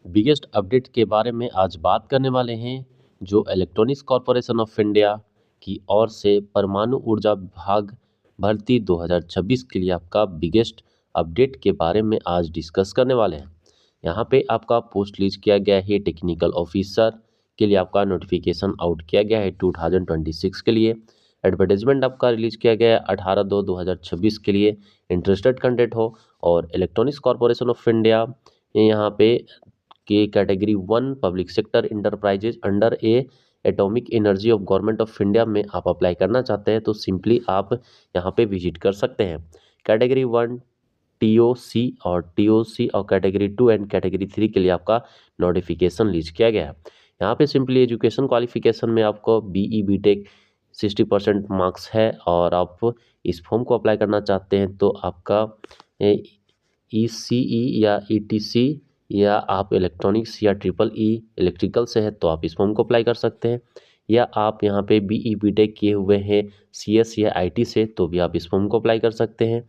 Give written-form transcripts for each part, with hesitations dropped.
Biggest update के बारे में आज बात करने वाले हैं जो इलेक्ट्रॉनिक्स कॉरपोरेशन ऑफ इंडिया की ओर से परमाणु ऊर्जा विभाग भर्ती 2026 के लिए आपका बिगेस्ट अपडेट के बारे में आज डिस्कस करने वाले हैं। यहाँ पे आपका पोस्ट रिलीज किया गया है टेक्निकल ऑफिसर के लिए, आपका नोटिफिकेशन आउट किया गया है 2026 के लिए। एडवर्टाइजमेंट आपका रिलीज किया गया है 18/2/2026 के लिए। इंटरेस्टेड कैंडिडेट हो और इलेक्ट्रॉनिक्स कॉरपोरेशन ऑफ इंडिया यहाँ पे के category 1 public sector enterprises under A atomic energy of government of India में आप अप्लाई करना चाहते हैं तो सिंपली आप यहाँ पे विजिट कर सकते हैं। कैटेगरी 1 टीओसी और कैटेगरी 2 एंड कैटेगरी 3 के लिए आपका नोटिफिकेशन रिलीज किया गया है। यहाँ पे सिंपली एजुकेशन क्वालिफिकेशन में आपको बीई बीटेक 60% मार्क्स है और आप इस फॉर्म को अप्लाई करना चाहते हैं तो आपका ईसीई या ईटीसी या आप इलेक्ट्रॉनिक्स या ट्रिपल ई इलेक्ट्रिकल से है तो आप इस फॉर्म को अप्लाई कर सकते हैं, या आप यहाँ पे बीई बीटेक किए हुए हैं सीएस या आईटी से तो भी आप इस फॉर्म को अप्लाई कर सकते हैं,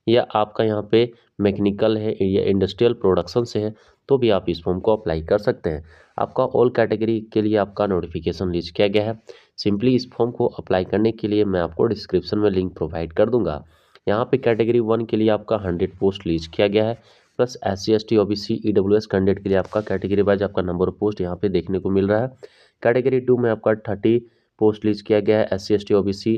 या आपका यहाँ पे मैकेनिकल है या इंडस्ट्रियल प्रोडक्शन से है तो भी आप इस फॉर्म को अप्लाई कर सकते हैं। आपका ऑल कैटेगरी के लिए आपका नोटिफिकेशन रिलीज किया गया है। सिंपली इस फॉर्म को अप्लाई करने के लिए मैं आपको डिस्क्रिप्शन में लिंक प्रोवाइड कर दूंगा। यहाँ पे कैटेगरी 1 के लिए आपका 100 पोस्ट रिलीज किया गया है, plus SC ST OBC EWS candidate के लिए आपका कैटेगरी वाइज आपका नंबर ऑफ पोस्ट यहाँ पे देखने को मिल रहा है। कैटेगरी 2 में आपका 30 पोस्ट रिलीज किया गया है SC ST OBC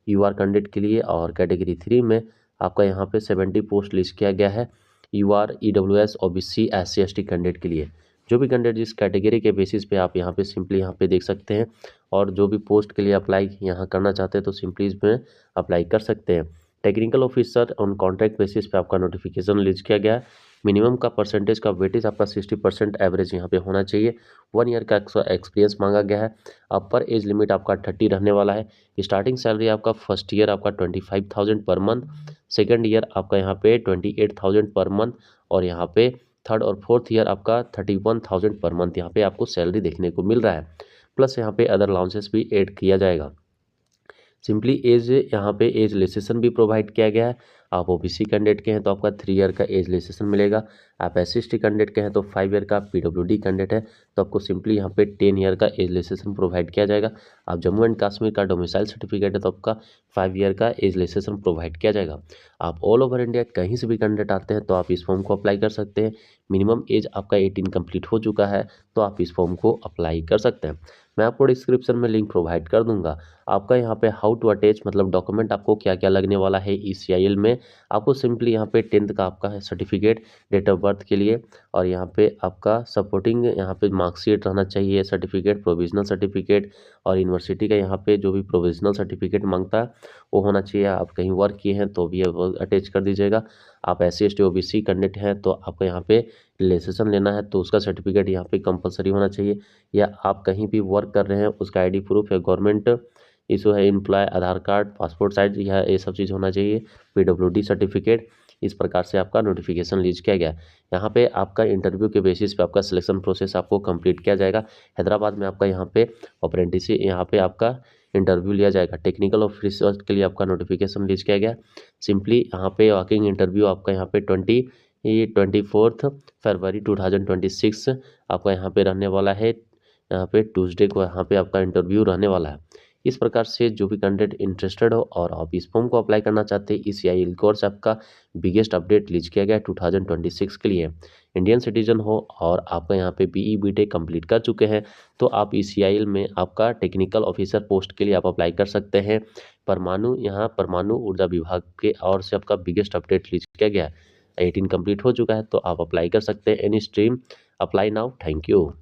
UR candidate के लिए, और कैटेगरी 3 में आपका यहाँ पे 70 पोस्ट रिलीज किया गया है UR EWS OBC SC ST candidate के लिए। जो भी कैंडिडेट जिस कैटेगरी के बेसिस पे आप यहाँ पे सिंपली यहाँ पे देख सकते हैं, और जो भी पोस्ट के लिए अप्लाई यहाँ करना चाहते हैं तो सिंपली इसमें अप्लाई कर सकते हैं। Technical officer on contract basis पे आपका नोटिफिकेशन रिलीज किया गया है। मिनिमम का परसेंटेज का वेटेज आपका 60% एवरेज यहाँ पे होना चाहिए। 1 ईयर का एक्सपीरियंस मांगा गया है। अपर एज लिमिट आपका 30 रहने वाला है। स्टार्टिंग सैलरी आपका फर्स्ट ईयर आपका 25,000 पर मंथ, सेकेंड ईयर आपका यहाँ पे 28,000 पर मंथ, और यहाँ पे थर्ड और फोर्थ ईयर आपका 31,000 पर मंथ यहाँ पे आपको सैलरी देखने को मिल रहा है। प्लस यहाँ पे अदर अलाउंसेस भी ऐड किया जाएगा। सिंपली एज यहाँ पे एज रिलैक्सेशन भी प्रोवाइड किया गया है। आप ओबीसी कैंडिडेट के हैं तो आपका 3 ईयर का एज रिलैक्सेशन मिलेगा। आप SC ST कैंडिडेट के हैं तो 5 ईयर का, PWD कैंडिडेट है तो आपको सिंपली यहाँ पे 10 ईयर का एज रिलैक्सेशन प्रोवाइड किया जाएगा। आप जम्मू एंड कश्मीर का डोमिसाइल सर्टिफिकेट है तो आपका 5 ईयर का एज रिलैक्सेशन प्रोवाइड किया जाएगा। आप ऑल ओवर इंडिया कहीं से भी कैंडिडेट आते हैं तो आप इस फॉर्म को अप्लाई कर सकते हैं। मिनिमम एज आपका 18 कंप्लीट हो चुका है तो आप इस फॉर्म को अप्लाई कर सकते हैं। मैं आपको डिस्क्रिप्शन में लिंक प्रोवाइड कर दूंगा। आपका यहाँ पे हाउ टू अटैच मतलब डॉक्यूमेंट आपको क्या क्या लगने वाला है ECIL में। आपको सिंपली यहाँ पे 10th का आपका है सर्टिफिकेट डेट ऑफ बर्थ के लिए, और यहाँ पे आपका सपोर्टिंग यहाँ पे मार्कशीट रहना चाहिए, सर्टिफिकेट प्रोविजनल सर्टिफिकेट, और यूनिवर्सिटी का यहाँ पे जो भी प्रोविजनल सर्टिफिकेट मांगता है वो होना चाहिए। आप कहीं वर्क किए हैं तो भी अटैच कर दीजिएगा। आप SC ST OBC कैंडिडेट हैं तो आपको यहाँ पे रिलेसेशन लेना है तो उसका सर्टिफिकेट यहाँ पे कंपलसरी होना चाहिए, या आप कहीं भी वर्क कर रहे हैं उसका ID प्रूफ या गवर्नमेंट इशू है, एम्प्लॉय आधार कार्ड, पासपोर्ट साइज, यह ये सब चीज़ होना चाहिए, PWD सर्टिफिकेट। इस प्रकार से आपका नोटिफिकेशन रिलीज किया गया। यहाँ पे आपका इंटरव्यू के बेसिस पे आपका सिलेक्शन प्रोसेस आपको कंप्लीट किया जाएगा। हैदराबाद में आपका यहाँ पे अप्रेंटिस यहाँ पे आपका इंटरव्यू लिया जाएगा। टेक्निकल ऑफिसर के लिए आपका नोटिफिकेशन रिलीज किया गया। सिंपली यहाँ पे वॉकिंग इंटरव्यू आपका यहाँ पे 24 फरवरी 2026 आपका यहाँ पे रहने वाला है। यहाँ पे ट्यूसडे को यहाँ पे आपका इंटरव्यू रहने वाला है। इस प्रकार से जो भी कैंडिडेट इंटरेस्टेड हो और आप इस फॉर्म को अप्लाई करना चाहते हैं, ECIL कोर्स आपका बिगेस्ट अपडेट रिलीज किया गया है 2026 के लिए। इंडियन सिटीजन हो और आपका यहाँ पे BE BTech कंप्लीट कर चुके हैं तो आप ECIL में आपका टेक्निकल ऑफिसर पोस्ट के लिए आप अप्लाई कर सकते हैं। परमाणु ऊर्जा विभाग के और से आपका बिगेस्ट अपडेट रिलीज किया गया है। 18 कंप्लीट हो चुका है तो आप अप्लाई कर सकते हैं। Any stream apply now. Thank you.